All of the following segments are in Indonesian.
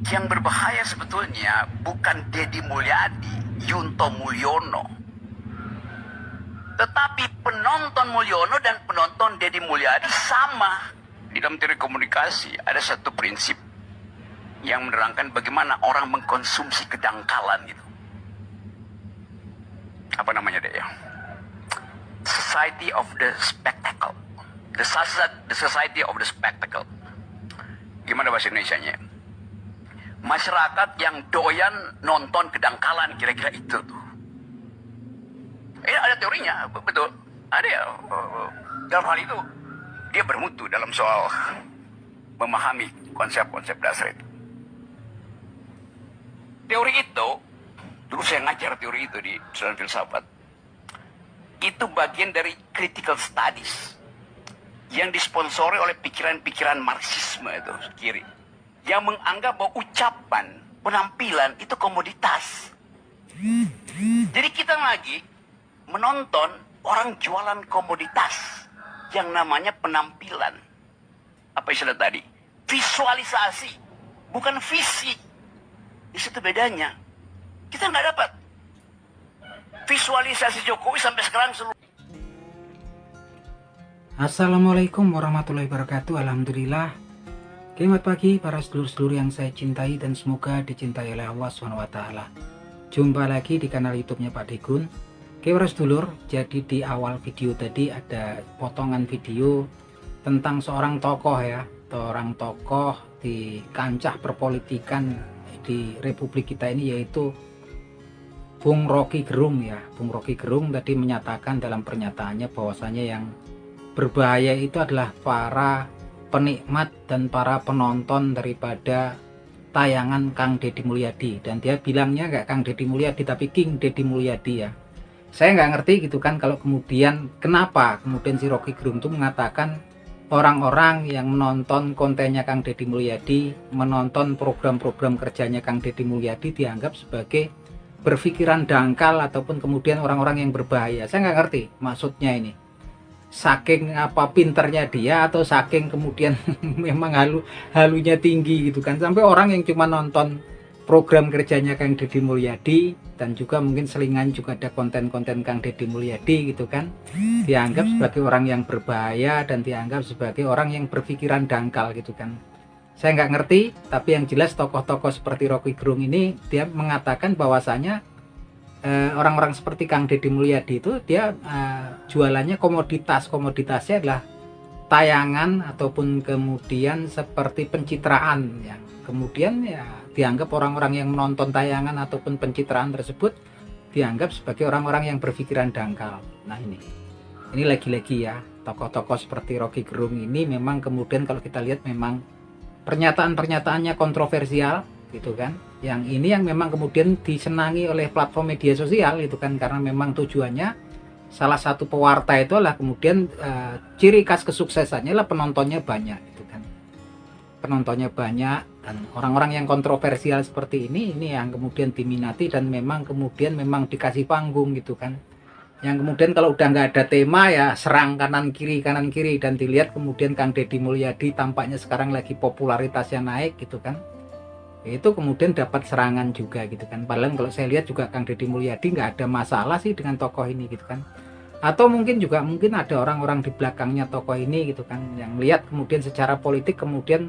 Yang berbahaya sebetulnya bukan Deddy Mulyadi, Yunto Mulyono, tetapi penonton Mulyono dan penonton Deddy Mulyadi sama. Di dalam teori komunikasi ada satu prinsip yang menerangkan bagaimana orang mengkonsumsi kedangkalan itu. Apa namanya deh ya? Society of the Spectacle. The Society of the Spectacle. Gimana bahasa Indonesianya? Masyarakat yang doyan nonton kedangkalan, kira-kira itu tuh. Ada teorinya, betul. Ada ya. Dalam hal itu, dia bermutu dalam soal memahami konsep-konsep dasar itu. Teori itu, dulu saya ngajar teori itu di Sains Filsafat. Itu bagian dari critical studies yang disponsori oleh pikiran-pikiran Marxisme itu kiri, yang menganggap bahwa ucapan, penampilan itu komoditas. Jadi kita lagi menonton orang jualan komoditas yang namanya penampilan. Apa istilah tadi? Visualisasi, bukan visi. Di situ bedanya. Kita nggak dapat visualisasi Jokowi sampai sekarang seluruh. Assalamualaikum warahmatullahi wabarakatuh. Alhamdulillah. Selamat pagi para sedulur-sedulur yang saya cintai dan semoga dicintai oleh Allah SWT. Jumpa lagi di kanal YouTube-nya Pak Degun. Oke para sedulur, jadi di awal video tadi ada potongan video tentang seorang tokoh ya, seorang tokoh di kancah perpolitikan di Republik kita ini, yaitu Bung Rocky Gerung ya. Bung Rocky Gerung tadi menyatakan dalam pernyataannya bahwasanya yang berbahaya itu adalah para penikmat dan para penonton daripada tayangan Kang Deddy Mulyadi. Dan dia bilangnya nggak Kang Deddy Mulyadi tapi King Deddy Mulyadi ya. Saya nggak ngerti gitu kan kalau kemudian kenapa kemudian si Rocky Gerung itu mengatakan orang-orang yang menonton kontennya Kang Deddy Mulyadi, menonton program-program kerjanya Kang Deddy Mulyadi dianggap sebagai berpikiran dangkal ataupun kemudian orang-orang yang berbahaya. Saya nggak ngerti maksudnya ini. Saking apa pinternya dia atau saking kemudian memang halunya tinggi gitu kan, sampai orang yang cuma nonton program kerjanya Kang Deddy Mulyadi dan juga mungkin selingan juga ada konten-konten Kang Deddy Mulyadi gitu kan, dianggap sebagai orang yang berbahaya dan dianggap sebagai orang yang berpikiran dangkal gitu kan. Saya nggak ngerti, tapi yang jelas tokoh-tokoh seperti Rocky Gerung ini dia mengatakan bahwasanya orang-orang seperti Kang Deddy Mulyadi itu dia jualannya komoditasnya adalah tayangan ataupun kemudian seperti pencitraan ya. Kemudian ya dianggap orang-orang yang menonton tayangan ataupun pencitraan tersebut dianggap sebagai orang-orang yang berpikiran dangkal. Nah ini lagi-lagi ya, tokoh-tokoh seperti Rocky Gerung ini memang kemudian kalau kita lihat memang pernyataan-pernyataannya kontroversial gitu kan. Yang ini yang memang kemudian disenangi oleh platform media sosial itu kan, karena memang tujuannya salah satu pewarta itu adalah kemudian ciri khas kesuksesannya lah penontonnya banyak gitu kan. Penontonnya banyak dan orang-orang yang kontroversial seperti ini yang kemudian diminati dan memang kemudian memang dikasih panggung gitu kan. Yang kemudian kalau udah nggak ada tema ya serang kanan kiri dan dilihat kemudian Kang Deddy Mulyadi tampaknya sekarang lagi popularitasnya naik gitu kan. Itu kemudian dapat serangan juga gitu kan. Padahal kalau saya lihat juga Kang Deddy Mulyadi nggak ada masalah sih dengan tokoh ini gitu kan. Atau mungkin ada orang-orang di belakangnya tokoh ini gitu kan, yang melihat kemudian secara politik kemudian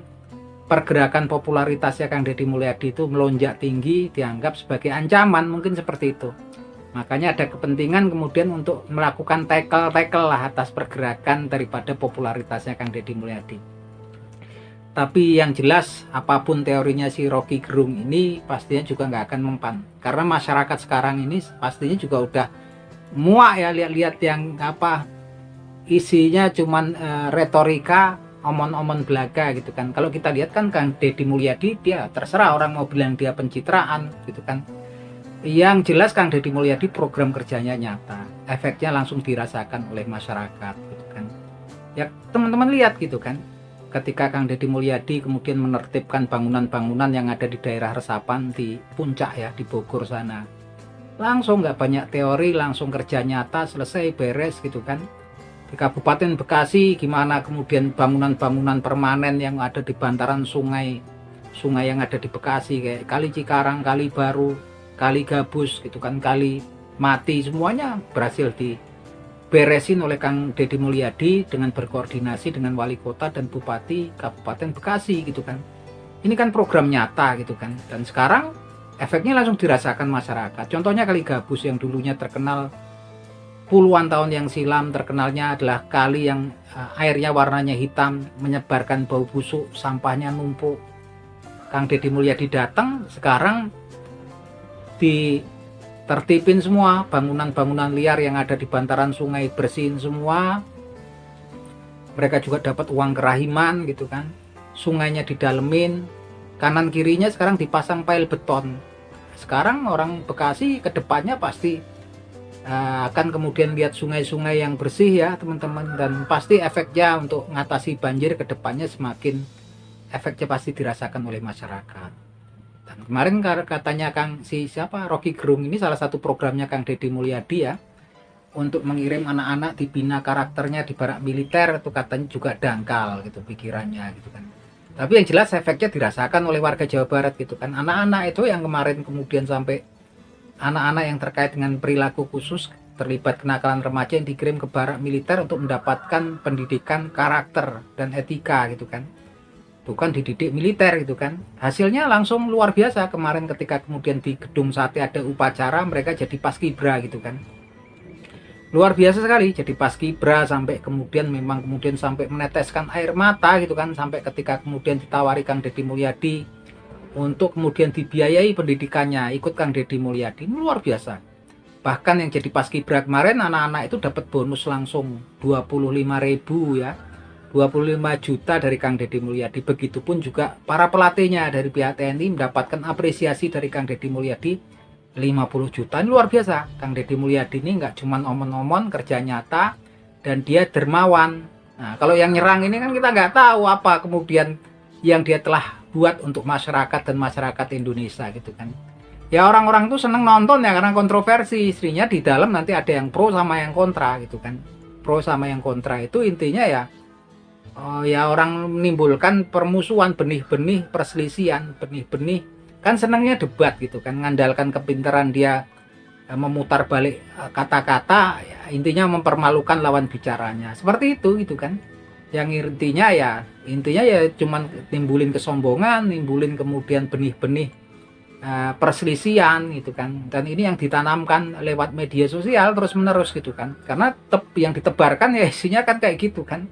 pergerakan popularitasnya Kang Deddy Mulyadi itu melonjak tinggi, dianggap sebagai ancaman, mungkin seperti itu. Makanya ada kepentingan kemudian untuk melakukan tackle lah atas pergerakan daripada popularitasnya Kang Deddy Mulyadi. Tapi yang jelas apapun teorinya si Rocky Gerung ini pastinya juga nggak akan mempan, karena masyarakat sekarang ini pastinya juga udah muak ya lihat-lihat yang apa isinya cuman retorika, omon-omon belaga gitu kan. Kalau kita lihat kan Kang Deddy Mulyadi dia terserah orang mau bilang dia pencitraan gitu kan. Yang jelas Kang Deddy Mulyadi program kerjanya nyata, efeknya langsung dirasakan oleh masyarakat gitu kan. Ya teman-teman lihat gitu kan. Ketika Kang Deddy Mulyadi kemudian menertibkan bangunan-bangunan yang ada di daerah resapan di puncak ya, di Bogor sana, langsung nggak banyak teori, langsung kerja nyata, selesai beres gitu kan. Di Kabupaten Bekasi gimana kemudian bangunan-bangunan permanen yang ada di bantaran sungai sungai yang ada di Bekasi kayak Kali Cikarang, Kali Baru, Kali Gabus gitu kan, Kali Mati, semuanya berhasil diberesin oleh Kang Deddy Mulyadi dengan berkoordinasi dengan wali kota dan bupati Kabupaten Bekasi gitu kan. Ini kan program nyata gitu kan, dan sekarang efeknya langsung dirasakan masyarakat. Contohnya Kali Gabus yang dulunya terkenal puluhan tahun yang silam, terkenalnya adalah kali yang airnya warnanya hitam, menyebarkan bau busuk, sampahnya numpuk. Kang Deddy Mulyadi datang, sekarang ditertipin semua, bangunan-bangunan liar yang ada di bantaran sungai bersihin semua. Mereka juga dapat uang kerahiman gitu kan. Sungainya didalemin, kanan kirinya sekarang dipasang pile beton. Sekarang orang Bekasi ke depannya pasti akan kemudian lihat sungai-sungai yang bersih ya teman-teman, dan pasti efeknya untuk mengatasi banjir ke depannya semakin efeknya pasti dirasakan oleh masyarakat. Dan kemarin katanya siapa Rocky Gerung ini salah satu programnya Kang Deddy Mulyadi ya, untuk mengirim anak-anak dibina karakternya di barak militer, itu katanya juga dangkal gitu pikirannya gitu kan. Tapi yang jelas efeknya dirasakan oleh warga Jawa Barat gitu kan. Anak-anak itu yang kemarin kemudian sampai anak-anak yang terkait dengan perilaku khusus terlibat kenakalan remaja yang dikirim ke barak militer untuk mendapatkan pendidikan karakter dan etika gitu kan, bukan dididik militer gitu kan. Hasilnya langsung luar biasa kemarin ketika kemudian di Gedung Sate ada upacara, mereka jadi paskibra gitu kan, luar biasa sekali jadi paskibra, sampai kemudian memang kemudian sampai meneteskan air mata gitu kan, sampai ketika kemudian ditawari Kang Deddy Mulyadi untuk kemudian dibiayai pendidikannya ikut Kang Deddy Mulyadi. Ini luar biasa. Bahkan yang jadi paskibra kemarin anak-anak itu dapat bonus langsung 25.000 ya, 25 juta dari Kang Deddy Mulyadi. Begitupun juga para pelatihnya dari pihak TNI mendapatkan apresiasi dari Kang Deddy Mulyadi 50 juta. Ini luar biasa. Kang Deddy Mulyadi ini nggak cuma omon-omon, kerja nyata, dan dia dermawan. Nah, kalau yang nyerang ini kan kita nggak tahu apa kemudian yang dia telah buat untuk masyarakat dan masyarakat Indonesia gitu kan. Ya orang-orang tuh seneng nonton ya karena kontroversi, istrinya di dalam nanti ada yang pro sama yang kontra gitu kan. Pro sama yang kontra itu intinya ya ya orang menimbulkan permusuhan, benih-benih perselisihan, benih-benih kan senangnya debat gitu kan, mengandalkan kepintaran dia memutar balik kata-kata, ya, intinya mempermalukan lawan bicaranya. Seperti itu gitu kan. Yang intinya ya cuman nimbulin kesombongan, nimbulin kemudian benih-benih perselisihan gitu kan. Dan ini yang ditanamkan lewat media sosial terus menerus gitu kan, karena yang ditebarkan ya isinya kan kayak gitu kan,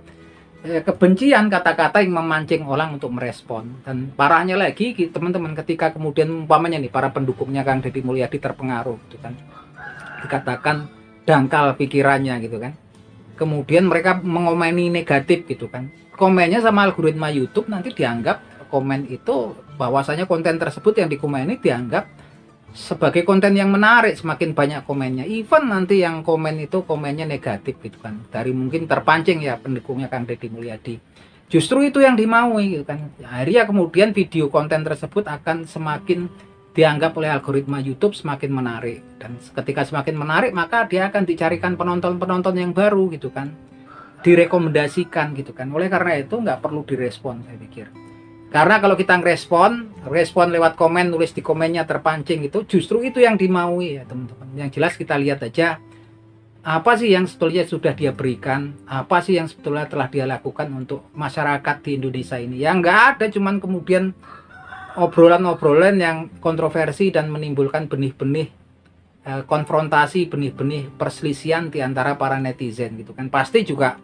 kebencian, kata-kata yang memancing orang untuk merespon. Dan parahnya lagi teman-teman, ketika kemudian umpamanya nih para pendukungnya Kang Deddy Mulyadi terpengaruh gitu kan, dikatakan dangkal pikirannya gitu kan, kemudian mereka mengomeni negatif gitu kan, komennya sama algoritma YouTube nanti dianggap komen itu bahwasanya konten tersebut yang dikomeni dianggap sebagai konten yang menarik, semakin banyak komennya, even nanti yang komen itu komennya negatif gitu kan, dari mungkin terpancing ya pendukungnya Kang Deddy Mulyadi. Justru itu yang dimaui gitu kan. Akhirnya kemudian video konten tersebut akan semakin dianggap oleh algoritma YouTube semakin menarik, dan ketika semakin menarik maka dia akan dicarikan penonton-penonton yang baru gitu kan, direkomendasikan gitu kan. Oleh karena itu nggak perlu direspon saya pikir, karena kalau kita respon lewat komen, nulis di komennya terpancing, itu justru itu yang dimaui ya teman-teman. Yang jelas kita lihat aja apa sih yang sebetulnya sudah dia berikan, apa sih yang sebetulnya telah dia lakukan untuk masyarakat di Indonesia ini. Yang nggak ada cuman kemudian obrolan-obrolan yang kontroversi dan menimbulkan benih-benih konfrontasi, benih-benih perselisihan di antara para netizen gitu kan. Pasti juga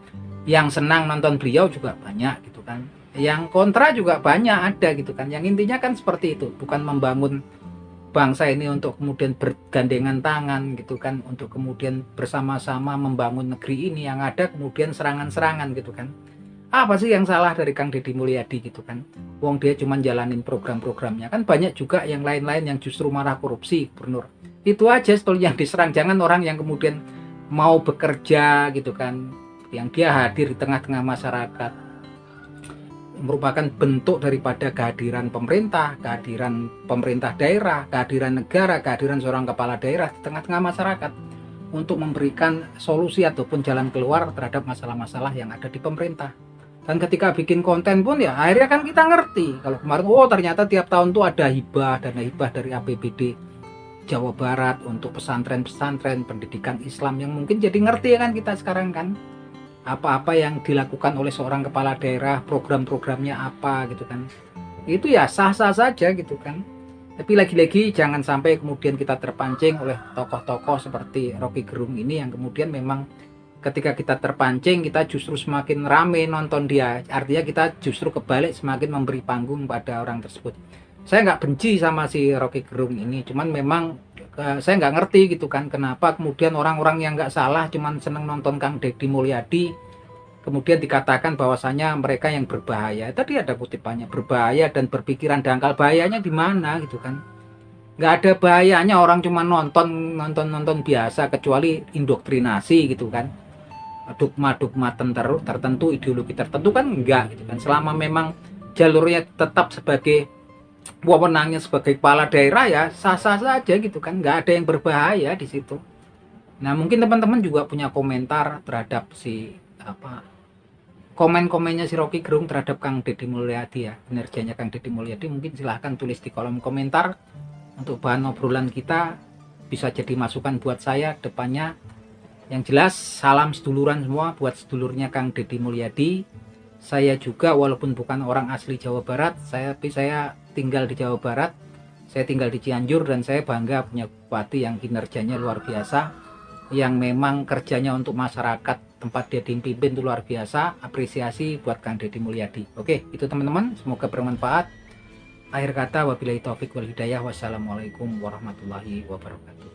yang senang nonton beliau juga banyak gitu kan, yang kontra juga banyak ada gitu kan. Yang intinya kan seperti itu, bukan membangun bangsa ini untuk kemudian bergandengan tangan gitu kan, untuk kemudian bersama-sama membangun negeri ini. Yang ada kemudian serangan-serangan gitu kan. Apa sih yang salah dari Kang Deddy Mulyadi gitu kan? Wong dia cuma jalanin program-programnya. Kan banyak juga yang lain-lain yang justru marah korupsi, gubernur. Itu aja sebetulnya yang diserang. Jangan orang yang kemudian mau bekerja gitu kan, yang dia hadir di tengah-tengah masyarakat, merupakan bentuk daripada kehadiran pemerintah daerah, kehadiran negara, kehadiran seorang kepala daerah di tengah-tengah masyarakat untuk memberikan solusi ataupun jalan keluar terhadap masalah-masalah yang ada di pemerintah. Dan ketika bikin konten pun ya akhirnya kan kita ngerti kalau kemarin oh ternyata tiap tahun tuh ada hibah, dana hibah dari APBD Jawa Barat untuk pesantren-pesantren pendidikan Islam, yang mungkin jadi ngerti ya kan kita sekarang kan apa-apa yang dilakukan oleh seorang kepala daerah, program-programnya apa gitu kan. Itu ya sah-sah saja gitu kan. Tapi lagi-lagi jangan sampai kemudian kita terpancing oleh tokoh-tokoh seperti Rocky Gerung ini, yang kemudian memang ketika kita terpancing kita justru semakin rame nonton dia, artinya kita justru kebalik semakin memberi panggung pada orang tersebut. Saya nggak benci sama si Rocky Gerung ini, cuman memang saya nggak ngerti gitu kan kenapa kemudian orang-orang yang nggak salah cuman seneng nonton Kang Deddy Mulyadi kemudian dikatakan bahwasanya mereka yang berbahaya. Tadi ada kutipannya, berbahaya dan berpikiran dangkal. Bahayanya di mana gitu kan? Nggak ada bahayanya orang cuma nonton biasa, kecuali indoktrinasi gitu kan, dogma tertentu, ideologi tertentu kan enggak gitu kan. Selama memang jalurnya tetap sebagai wewenangnya sebagai kepala daerah ya sah-sah saja gitu kan, nggak ada yang berbahaya di situ. Nah mungkin teman-teman juga punya komentar terhadap si komen-komennya si Rocky Gerung terhadap Kang Deddy Mulyadi ya, kinerjanya Kang Deddy Mulyadi, mungkin silahkan tulis di kolom komentar untuk bahan obrolan kita, bisa jadi masukan buat saya depannya. Yang jelas salam seduluran semua buat sedulurnya Kang Deddy Mulyadi. Saya juga walaupun bukan orang asli Jawa Barat, tapi saya tinggal di Jawa Barat, saya tinggal di Cianjur, dan saya bangga punya bupati yang kinerjanya luar biasa, yang memang kerjanya untuk masyarakat tempat dia dipimpin itu luar biasa. Apresiasi buat Kang Deddy Mulyadi. Oke, itu teman-teman, semoga bermanfaat. Akhir kata wabillahi taufik wal hidayah. Wassalamualaikum warahmatullahi wabarakatuh.